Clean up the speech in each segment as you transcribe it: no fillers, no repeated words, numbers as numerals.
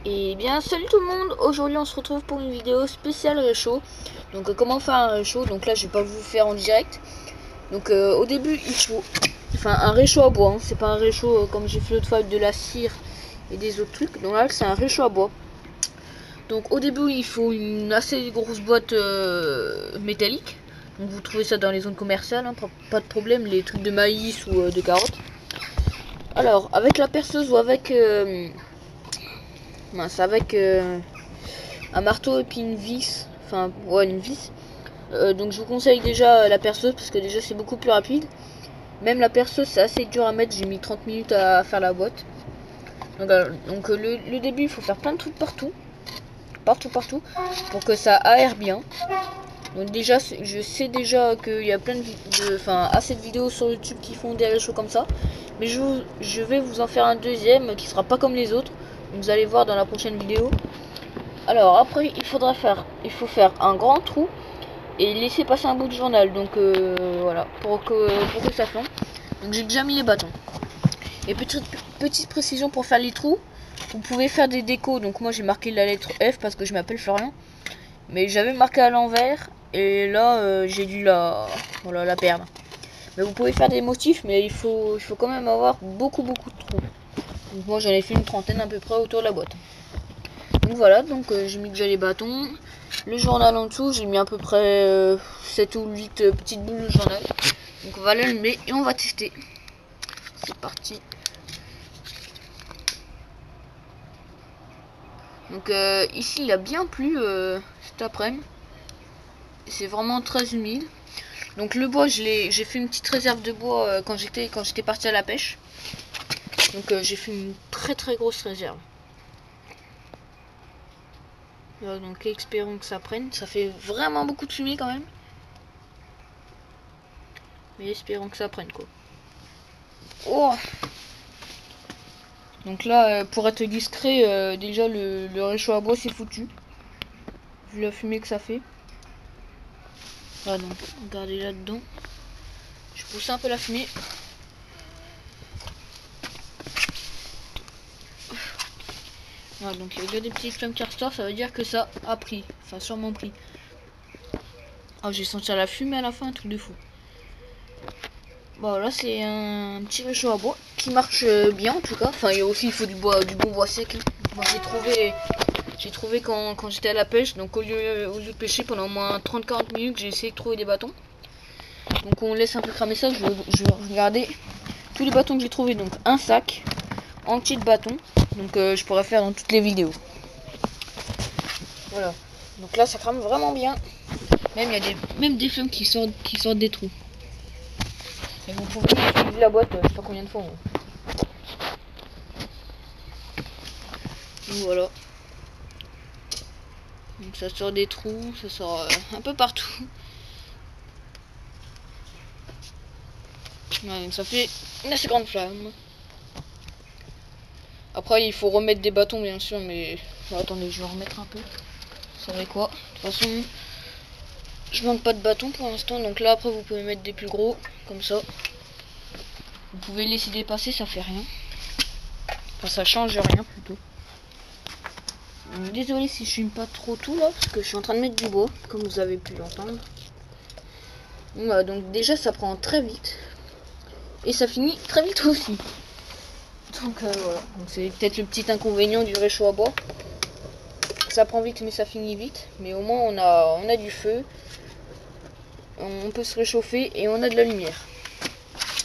Et bien salut tout le monde, aujourd'hui on se retrouve pour une vidéo spéciale réchaud. Donc comment faire un réchaud, donc là je vais pas vous faire en direct. Donc au début il faut, enfin un réchaud à bois, hein. C'est pas un réchaud comme j'ai fait l'autre fois avec de la cire et des autres trucs. Donc là c'est un réchaud à bois. Donc au début il faut une assez grosse boîte métallique. Donc vous trouvez ça dans les zones commerciales, hein, pas de problème, les trucs de maïs ou de carottes. Alors avec la perceuse ou avec avec un marteau et puis une vis, enfin ouais une vis. Donc je vous conseille déjà la perceuse parce que déjà c'est beaucoup plus rapide. Même la perceuse c'est assez dur à mettre, j'ai mis 30 minutes à faire la boîte. Donc le début il faut faire plein de trucs partout, pour que ça aère bien. Donc déjà je sais déjà qu'il y a plein assez de vidéos sur YouTube qui font des réchauds comme ça. Mais je vais vous en faire un deuxième qui sera pas comme les autres. Vous allez voir dans la prochaine vidéo. Alors après il faut faire un grand trou et laisser passer un bout de journal. Donc voilà, pour que ça flambe. Donc j'ai déjà mis les bâtons. Et petite précision pour faire les trous, vous pouvez faire des décos. Donc moi j'ai marqué la lettre F parce que je m'appelle Florian. Mais j'avais marqué à l'envers et là j'ai dû la perdre. Mais vous pouvez faire des motifs, mais il faut quand même avoir beaucoup de trous. Donc moi j'en ai fait une trentaine à peu près autour de la boîte. Donc voilà, donc j'ai mis déjà les bâtons. Le journal en dessous, j'ai mis à peu près 7 ou 8 petites boules de journal. Donc on va l'allumer et on va tester. C'est parti. Donc ici il a bien plu cet après-midi. C'est vraiment très humide. Donc le bois, j'ai fait une petite réserve de bois quand j'étais parti à la pêche. Donc j'ai fait une très grosse réserve. Voilà, donc espérons que ça prenne. Ça fait vraiment beaucoup de fumée quand même. Mais espérons que ça prenne quoi. Oh! Donc là, pour être discret, déjà le réchaud à bois c'est foutu. Vu la fumée que ça fait. Voilà, donc regardez là-dedans. Je pousse un peu la fumée. Voilà, donc il y a déjà des petits flammes qui ressortent, ça veut dire que ça a pris. Enfin, sûrement pris. Ah, j'ai senti la fumée à la fin, un truc de fou. Bon, là c'est un petit réchaud à bois qui marche bien en tout cas. Enfin, il faut du bon bois sec. Moi j'ai trouvé quand j'étais à la pêche. Donc au lieu de pêcher pendant au moins 30-40 minutes, j'ai essayé de trouver des bâtons. Donc on laisse un peu cramer ça. Je vais regarder tous les bâtons que j'ai trouvé. Donc un sac entier de bâtons. Donc je pourrais faire dans toutes les vidéos. Voilà. Donc là ça crame vraiment bien. Même il y a même des flammes qui sortent des trous. Et vous pouvez utiliser la boîte, je sais pas combien de fois. Donc voilà. Donc ça sort des trous, ça sort un peu partout. Ouais, donc ça fait une assez grande flamme. Après il faut remettre des bâtons bien sûr, mais attendez, je vais en remettre un peu. Vous savez quoi? De toute façon, je manque pas de bâtons pour l'instant, donc là après vous pouvez mettre des plus gros, comme ça. Vous pouvez laisser dépasser, ça fait rien. Enfin ça change rien plutôt. Désolé si je filme pas trop tout là, parce que je suis en train de mettre du bois, comme vous avez pu l'entendre. Voilà, donc déjà ça prend très vite. Et ça finit très vite aussi. Donc voilà, c'est peut-être le petit inconvénient du réchaud à bois. Ça prend vite mais ça finit vite. Mais au moins on a du feu. On peut se réchauffer et on a de la lumière.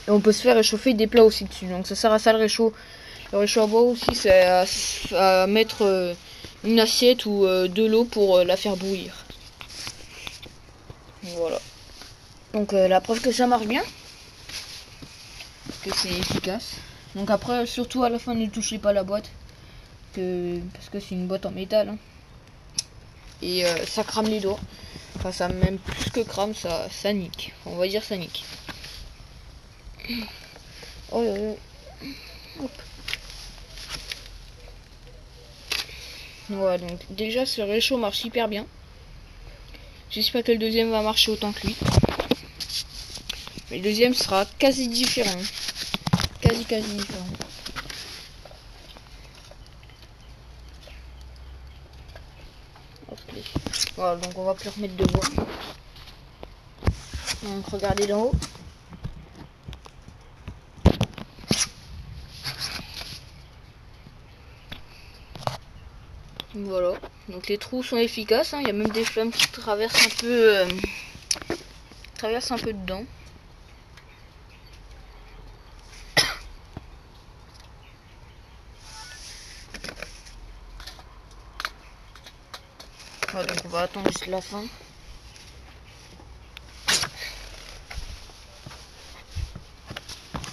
Et on peut se faire réchauffer des plats aussi dessus. Donc ça sert à ça le réchaud. Le réchaud à bois aussi c'est à mettre une assiette ou de l'eau pour la faire bouillir. Voilà. Donc la preuve que ça marche bien. Que c'est efficace. Donc après surtout à la fin ne touchez pas la boîte. Parce que c'est une boîte en métal. Hein. Et ça crame les doigts. Enfin ça même plus que crame, ça nique. On va dire ça nique. Oh là là. Hop. Voilà, donc déjà ce réchaud marche hyper bien. J'espère que le deuxième va marcher autant que lui. Mais le deuxième sera quasi différent. Quasi différent. clé. Voilà, donc on va plus remettre de bois. Donc regardez d'en haut. Voilà, donc les trous sont efficaces, hein. Il y a même des flammes qui traversent un peu dedans. Voilà, donc on va attendre jusqu'à la fin.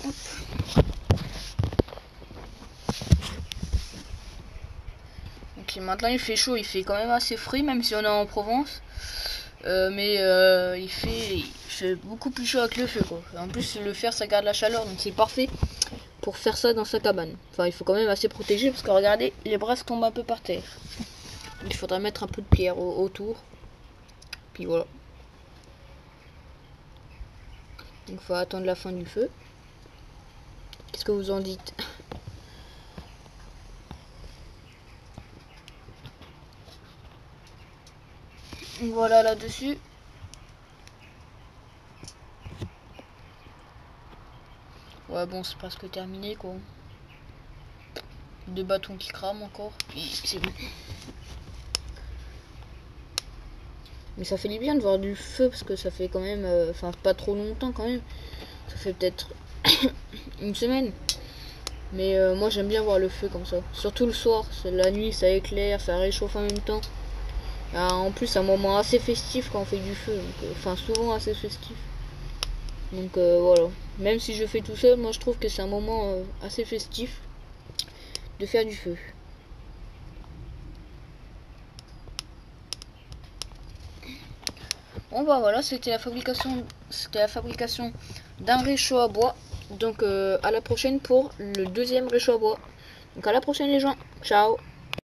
Hop. Ok, maintenant il fait chaud, il fait quand même assez frais, même si on est en Provence. Il fait beaucoup plus chaud avec le feu, quoi. En plus, le fer, ça garde la chaleur, donc c'est parfait pour faire ça dans sa cabane. Enfin, il faut quand même assez protéger, parce que regardez, les braises tombent un peu par terre. Il faudra mettre un peu de pierre autour. Puis voilà. Donc, il faut attendre la fin du feu. Qu'est-ce que vous en dites? Voilà là-dessus. Ouais, bon, c'est presque terminé, quoi. 2 bâtons qui crament encore. Puis c'est bon. Mais ça fait du bien de voir du feu, parce que ça fait quand même... Enfin, pas trop longtemps, quand même. Ça fait peut-être une semaine. Mais moi, j'aime bien voir le feu comme ça. Surtout le soir. La nuit, ça éclaire, ça réchauffe en même temps. En plus, c'est un moment assez festif quand on fait du feu. Donc, enfin, souvent assez festif. Donc voilà. Même si je fais tout seul, moi je trouve que c'est un moment assez festif de faire du feu. Bon bah voilà, c'était la fabrication d'un réchaud à bois. Donc à la prochaine pour le deuxième réchaud à bois. Donc à la prochaine les gens. Ciao.